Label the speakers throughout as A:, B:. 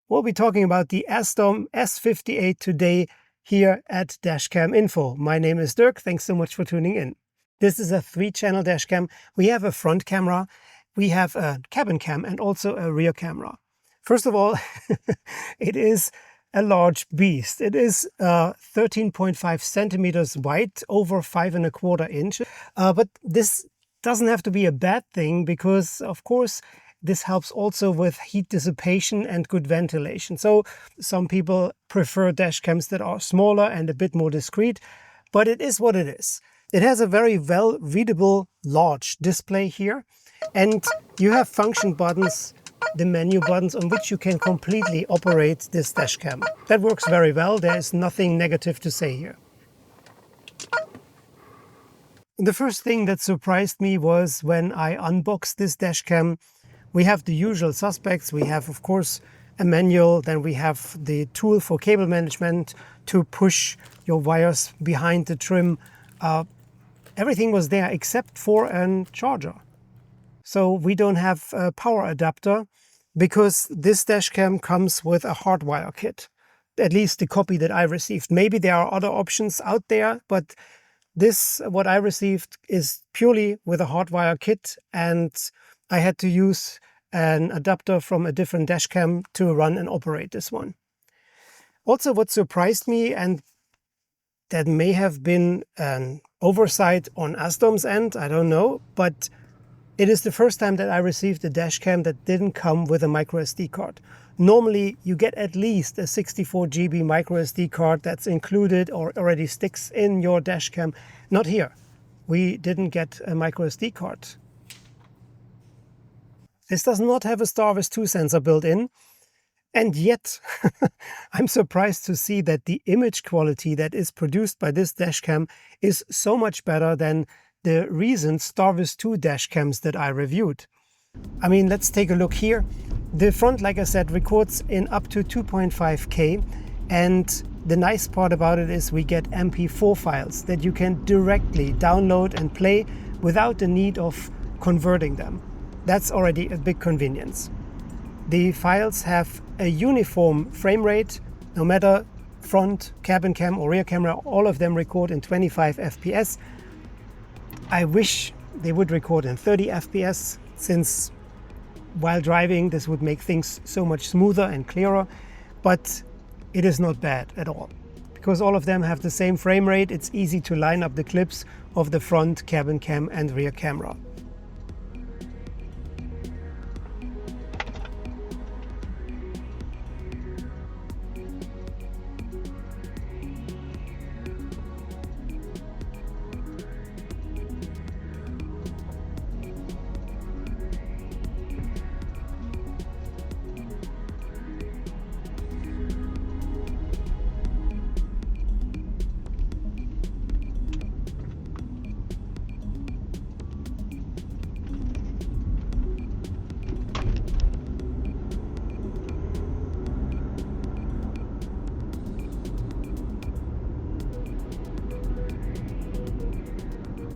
A: We'll be talking about the Azdome S58 today here at Dashcam Info. My name is Dirk. Thanks so much for tuning in. This is a 3-channel dashcam. We have a front camera, we have a cabin cam, and also a rear camera. First of all, it is a large beast. It is 13.5 centimeters wide, over 5¼ inches. But this doesn't have to be a bad thing because, of course, this helps also with heat dissipation and good ventilation. So some people prefer dash cams that are smaller and a bit more discreet, but it is what it is. It has a very well readable large display here, and you have function buttons, the menu buttons, on which you can completely operate this dash cam. That works very well. There is nothing negative to say here. The first thing that surprised me was when I unboxed this dash cam. We have the usual suspects. We have, of course, a manual. Then we have the tool for cable management to push your wires behind the trim. Everything was there except for a charger. So we don't have a power adapter because this dashcam comes with a hardwire kit. At least the copy that I received. Maybe there are other options out there, but this, what I received, is purely with a hardwire kit, and I had to use an adapter from a different dashcam to run and operate this one. Also, what surprised me, and that may have been an oversight on Azdome's end, I don't know, but it is the first time that I received a dashcam that didn't come with a microSD card. Normally, you get at least a 64 GB microSD card that's included or already sticks in your dashcam. Not here. We didn't get a microSD card. This does not have a Starvis 2 sensor built in, and yet I'm surprised to see that the image quality that is produced by this dashcam is so much better than the recent Starvis 2 dashcams that I reviewed. I mean, let's take a look here. The front, like I said, records in up to 2.5K, and the nice part about it is we get MP4 files that you can directly download and play without the need of converting them. That's already a big convenience. The files have a uniform frame rate, no matter front, cabin cam or rear camera, all of them record in 25 FPS. I wish they would record in 30 FPS, since while driving this would make things so much smoother and clearer, but it is not bad at all. Because all of them have the same frame rate, it's easy to line up the clips of the front, cabin cam and rear camera.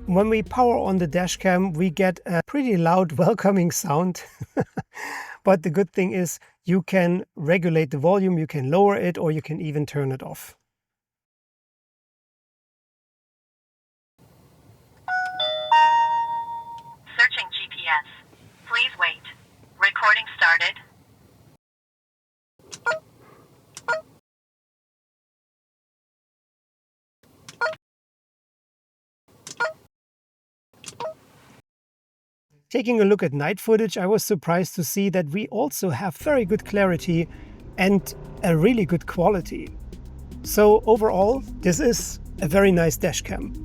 A: When we power on the dashcam, we get a pretty loud welcoming sound. But the good thing is you can regulate the volume, you can lower it, or you can even turn it off.
B: Searching GPS. Please wait. Recording started.
A: Taking a look at night footage, I was surprised to see that we also have very good clarity and a really good quality. So overall, this is a very nice dashcam.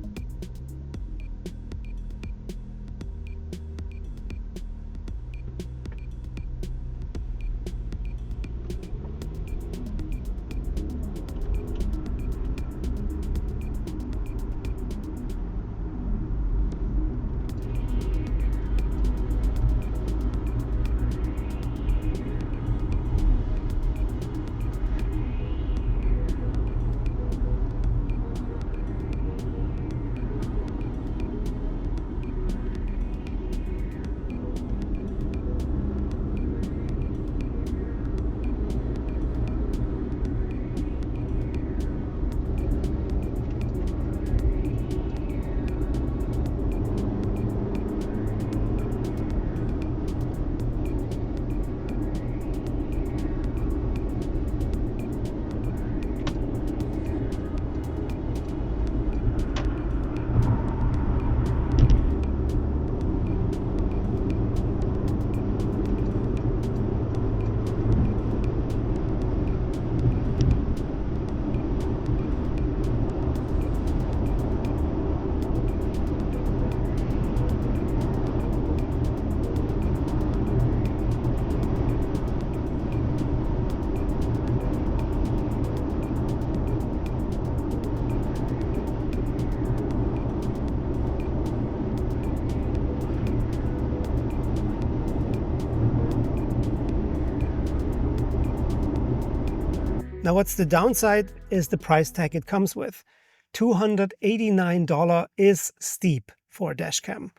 A: Now, what's the downside is the price tag it comes with. $289 is steep for a dashcam.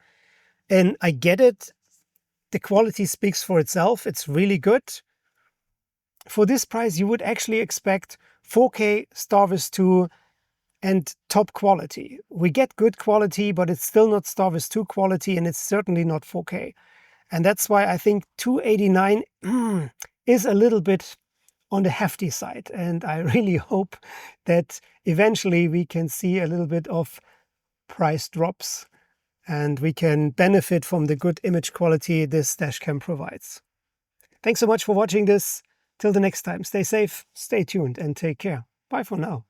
A: And I get it. The quality speaks for itself. It's really good. For this price, you would actually expect 4K, Starvis 2, and top quality. We get good quality, but it's still not Starvis 2 quality, and it's certainly not 4K. And that's why I think $289 is a little bit on the hefty side. And I really hope that eventually we can see a little bit of price drops and we can benefit from the good image quality this dashcam provides. Thanks so much for watching this. Till the next time, stay safe, stay tuned, and take care. Bye for now.